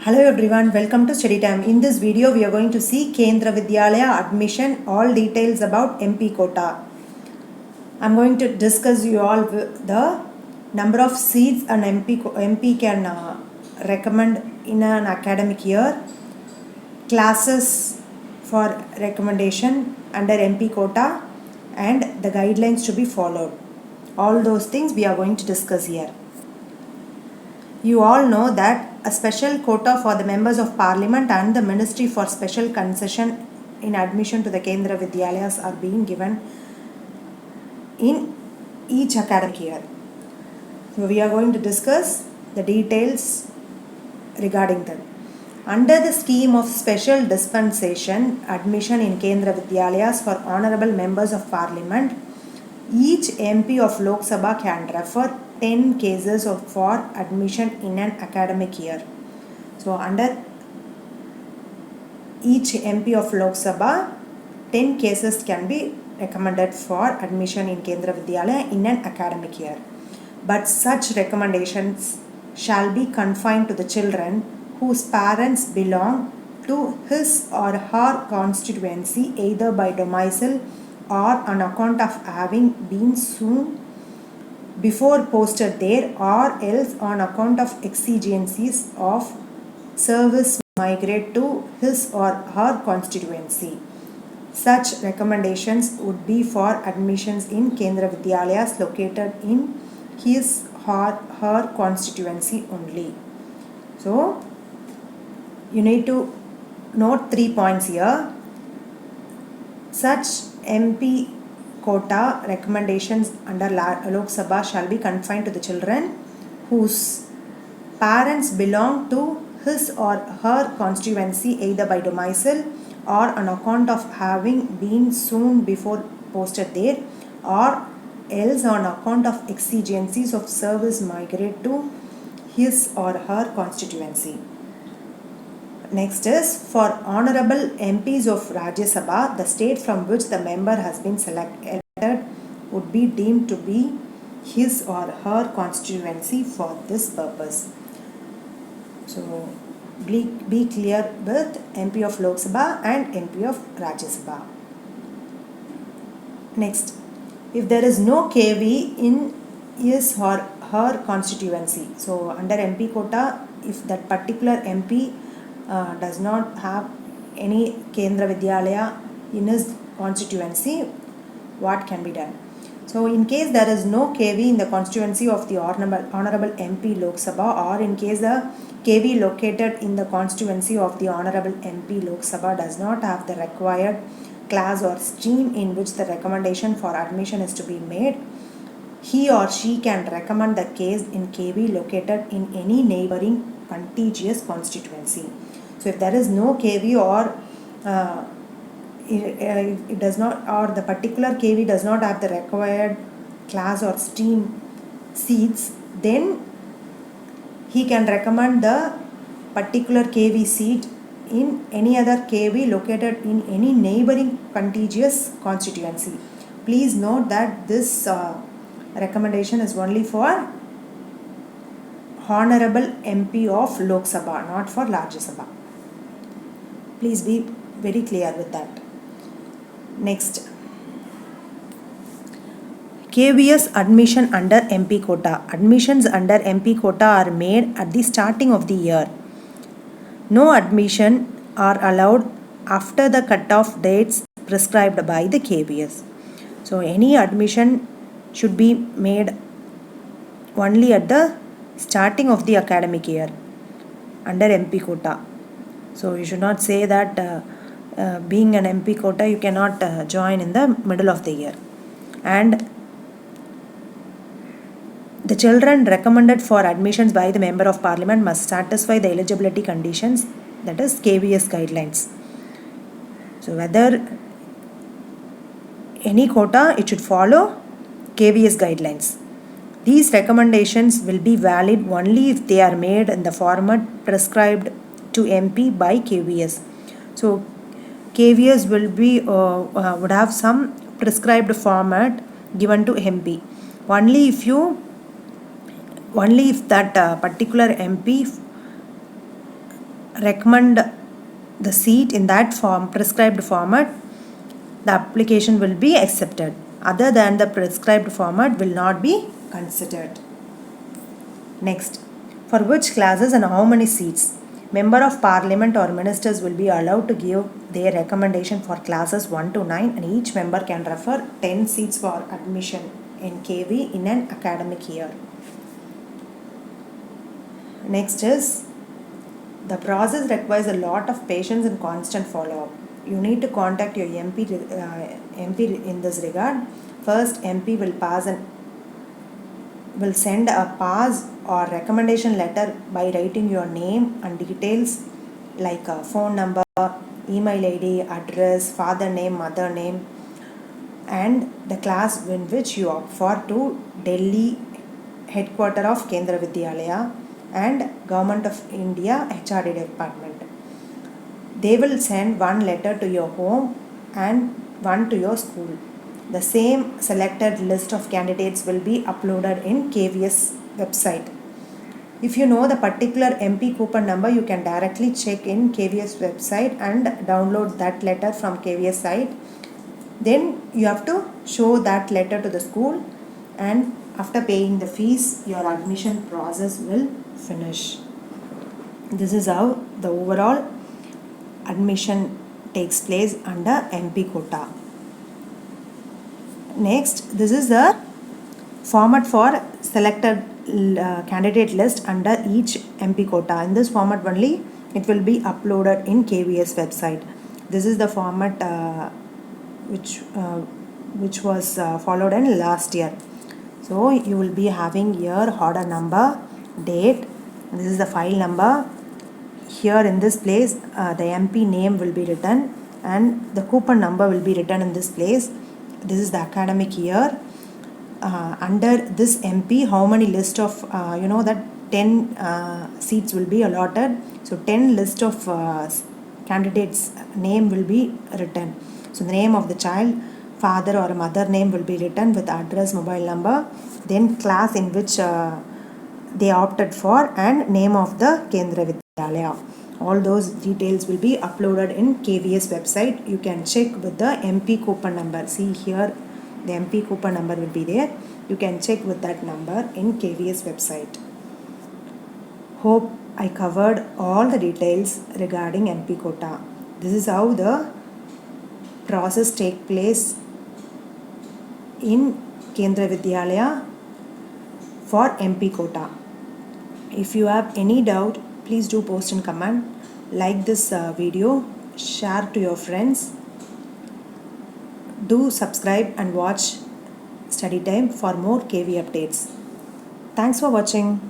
Hello everyone, welcome to Study Time. In this video, we are going to see Kendra Vidyalaya admission, all details about MP quota. I am going to discuss you all the number of seats an MP can recommend in an academic year, classes for recommendation under MP quota, and the guidelines to be followed. All those things we are going to discuss here. You all know that a special quota for the members of parliament and the ministry for special concession in admission to the Kendra Vidyalayas are being given in each academic year. So we are going to discuss the details regarding them. Under the scheme of special dispensation admission in Kendra Vidyalayas for honorable members of parliament, each MP of Lok Sabha can refer 10 cases for admission in an academic year. So under each MP of Lok Sabha, 10 cases can be recommended for admission in Kendra Vidyalaya in an academic year. But such recommendations shall be confined to the children whose parents belong to his or her constituency either by domicile or on account of having been soon before posted there or else on account of exigencies of service migrate to his or her constituency. Such recommendations would be for admissions in Kendra Vidyalayas located in his or her constituency only. So, you need to note 3 points here. Such MP quota recommendations under Lok Sabha shall be confined to the children whose parents belong to his or her constituency either by domicile or on account of having been soon before posted there or else on account of exigencies of service migrate to his or her constituency. Next is for honorable MPs of Rajya Sabha, the state from which the member has been selected would be deemed to be his or her constituency for this purpose. So be clear with MP of Lok Sabha and MP of Rajya Sabha. Next, if there is no KV in his or her constituency, so under MP quota, if that particular MP does not have any Kendra Vidyalaya in his constituency, what can be done? So in case there is no KV in the constituency of the Honorable MP Lok Sabha, or in case the KV located in the constituency of the Honorable MP Lok Sabha does not have the required class or stream in which the recommendation for admission is to be made, he or she can recommend the case in KV located in any neighboring contiguous constituency. So if there is no KV or it does not, or the particular KV does not have the required class or stream seats, then he can recommend the particular KV seat in any other KV located in any neighboring contiguous constituency. Please note that this recommendation is only for Honorable MP of Lok Sabha, not for Rajya Sabha. Please be very clear with that. Next, KVS admission under MP quota. Admissions under MP quota are made at the starting of the year. No admission are allowed after the cut-off dates prescribed by the KVS. So any admission should be made only at the starting of the academic year under MP quota. So you should not say that being an MP quota you cannot join in the middle of the year. And the children recommended for admissions by the member of parliament must satisfy the eligibility conditions, that is KVS guidelines. So whether any quota, it should follow KVS guidelines. These recommendations will be valid only if they are made in the format prescribed to MP by KVS. So KVS will be would have some prescribed format given to MP. Only if that particular MP recommend the seat in that prescribed format, the application will be accepted. Other than the prescribed format will not be considered. Next, for which classes and how many seats? Member of Parliament or ministers will be allowed to give their recommendation for classes 1 to 9, and each member can refer 10 seats for admission in KV in an academic year. Next is, the process requires a lot of patience and constant follow-up. You need to contact your MP in this regard. First, MP will send a pass or recommendation letter by writing your name and details like a phone number, email ID, address, father name, mother name, and the class in which you opt for to Delhi headquarter of Kendra Vidyalaya and Government of India HRD department. They will send one letter to your home and one to your school. The same selected list of candidates will be uploaded in KVS website. If you know the particular MP coupon number, you can directly check in KVS website and download that letter from KVS site. Then you have to show that letter to the school, and after paying the fees, your admission process will finish. This is how the overall admission takes place under MP quota. Next, this is the format for selected candidate list under each MP quota. In this format only, it will be uploaded in KVS website. This is the format which was followed in last year. So you will be having here order number, date, this is the file number. Here in this place the MP name will be written and the coupon number will be written in this place. This is the academic year. Under this MP, how many list of that 10 seats will be allotted. So 10 list of candidates name will be written. So the name of the child, father or mother name will be written with address, mobile number, then class in which they opted for, and name of the Kendra Vidyalaya. All those details will be uploaded in KVS website. You can check with the MP coupon number. See here, the MP coupon number will be there. You can check with that number in KVS website. Hope I covered all the details regarding MP quota. This is how the process take place in Kendra Vidyalaya for MP quota. If you have any doubt, please do post and comment. Like this video, share to your friends. Do subscribe and watch Study Time for more KV updates. Thanks for watching.